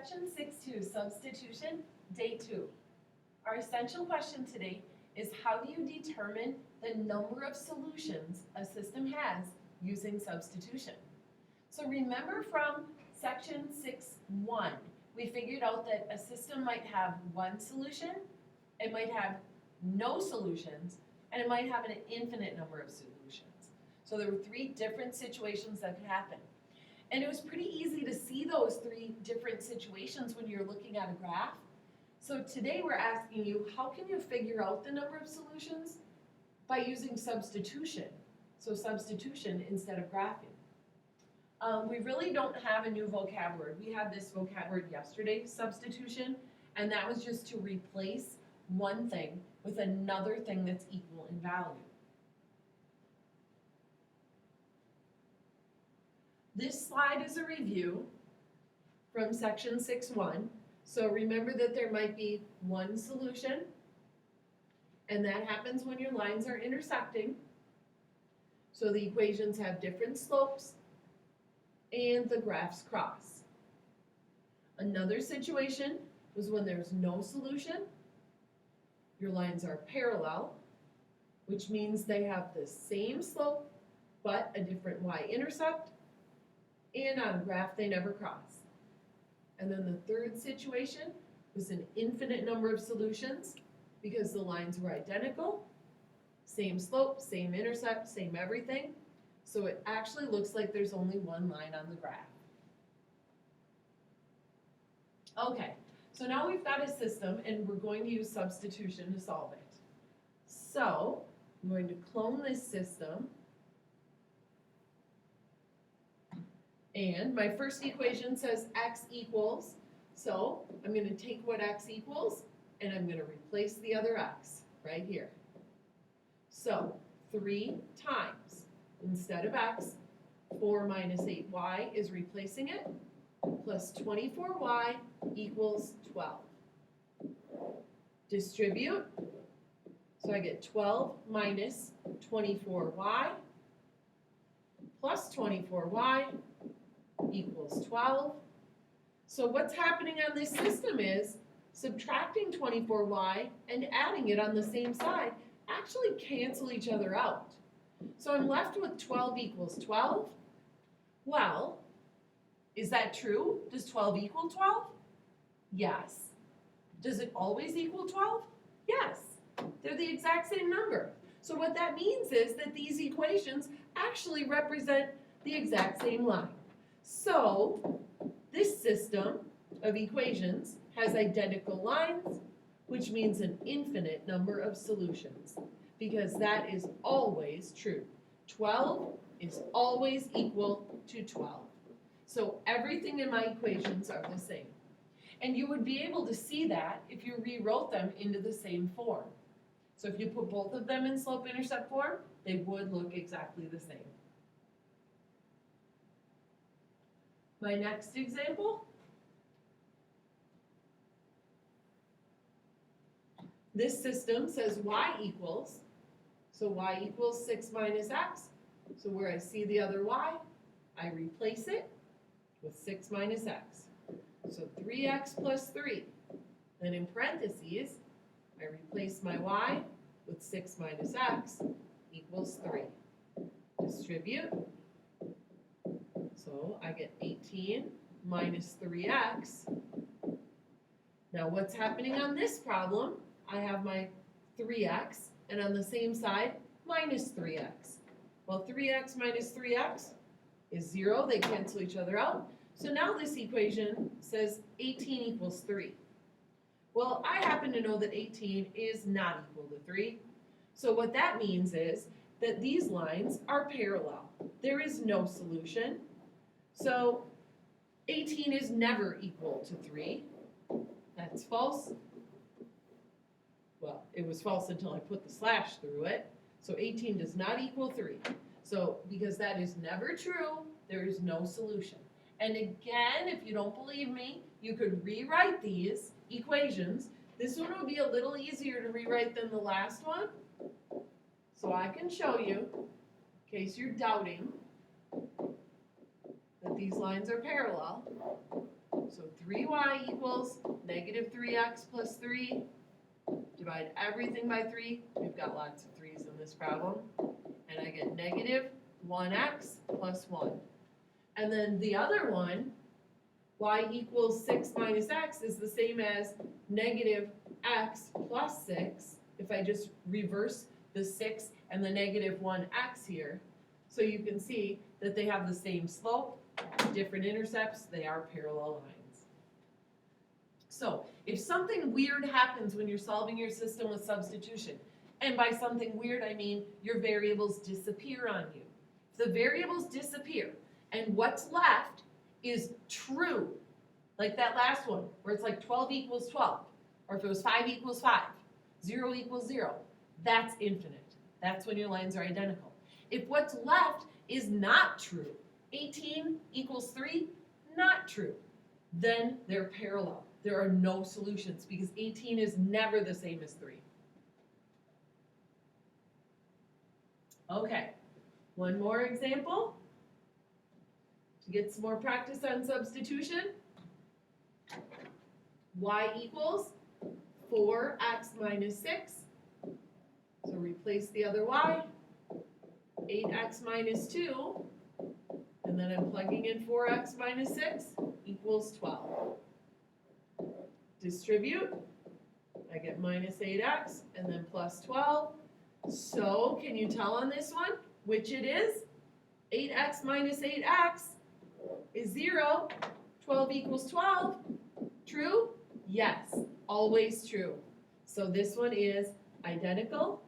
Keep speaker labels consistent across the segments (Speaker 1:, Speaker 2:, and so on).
Speaker 1: Section 6.2, Substitution, Day 2. Our essential question today is how do you determine the number of solutions a system has using substitution? So remember from Section 6.1, we figured out that a system might have one solution, it might have no solutions, and it might have an infinite number of solutions. So there were three different situations that could happen. And it was pretty easy to see those three different situations when you're looking at a graph. So today we're asking you, how can you figure out the number of solutions? By using substitution. So substitution instead of graphing. We really don't have a new vocab word. We had this vocab word yesterday, substitution, and that was just to replace one thing with another thing that's equal in value. This slide is a review from section 6.1. So remember that there might be one solution, and that happens when your lines are intersecting. So the equations have different slopes, and the graphs cross. Another situation was when there's no solution. Your lines are parallel, which means they have the same slope, but a different y-intercept. And on a graph, they never cross. And then the third situation was an infinite number of solutions because the lines were identical, same slope, same intercept, same everything. So it actually looks like there's only one line on the graph. Okay, so now we've got a system and we're going to use substitution to solve it. So I'm going to clone this system. And my first equation says x equals, so I'm going to take what x equals and I'm going to replace the other x right here. So 3 times, instead of x, 4 minus 8y is replacing it, plus 24y equals 12. Distribute, so I get 12 minus 24y plus 24y equals 12. So what's happening on this system is subtracting 24y and adding it on the same side actually cancel each other out. So I'm left with 12 equals 12. Well, is that true? Does 12 equal 12? Yes. Does it always equal 12? Yes. They're the exact same number. So what that means is that these equations actually represent the exact same line. So this system of equations has identical lines, which means an infinite number of solutions, because that is always true. 12 is always equal to 12. So everything in my equations are the same. And you would be able to see that if you rewrote them into the same form. So if you put both of them in slope-intercept form, they would look exactly the same. My next example, this system says y equals, so y equals 6 minus x. So where I see the other y, I replace it with 6 minus x. So 3x plus 3. Then in parentheses, I replace my y with 6 minus x equals 3. Distribute. So I get 18 minus 3x. Now what's happening on this problem? I have my 3x, and on the same side, minus 3x. Well, 3x minus 3x is 0. They cancel each other out. So now this equation says 18 equals 3. Well, I happen to know that 18 is not equal to 3. So what that means is that these lines are parallel. There is no solution. So 18 is never equal to 3. That's false. Well, it was false until I put the slash through it. So 18 does not equal 3. So because that is never true, there is no solution. And again, if you don't believe me, you could rewrite these equations. This one would be a little easier to rewrite than the last one. So I can show you, in case you're doubting, that these lines are parallel. So 3y equals negative 3x plus 3. Divide everything by 3. We've got lots of 3's in this problem. And I get negative 1x plus 1. And then the other one, y equals 6 minus x, is the same as negative x plus 6. If I just reverse the 6 and the negative 1x here, so you can see that they have the same slope, different intercepts, they are parallel lines. So if something weird happens when you're solving your system with substitution, and by something weird I mean your variables disappear on you. If the variables disappear and what's left is true, like that last one where it's like 12 equals 12, or if it was 5 equals 5, 0 equals 0, that's infinite. That's when your lines are identical. If what's left is not true, 18 equals 3, not true, then they're parallel. There are no solutions because 18 is never the same as 3. Okay, one more example to get some more practice on substitution. Y equals 4x minus 6. So replace the other y. 8x minus 2. And then I'm plugging in 4x minus 6 equals 12. Distribute. I get minus 8x and then plus 12. So can you tell on this one which it is? 8x minus 8x is 0. 12 equals 12. True? Yes, always true. So this one is identical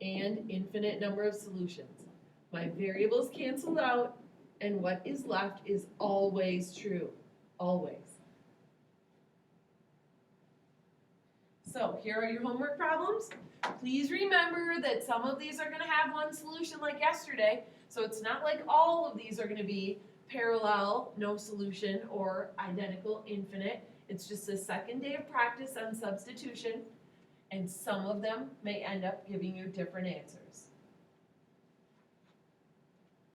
Speaker 1: and infinite number of solutions. My variables canceled out, and what is left is always true, always. So here are your homework problems. Please remember that some of these are going to have one solution like yesterday, so it's not like all of these are going to be parallel, no solution, or identical, infinite. It's just a second day of practice on substitution, and some of them may end up giving you different answers.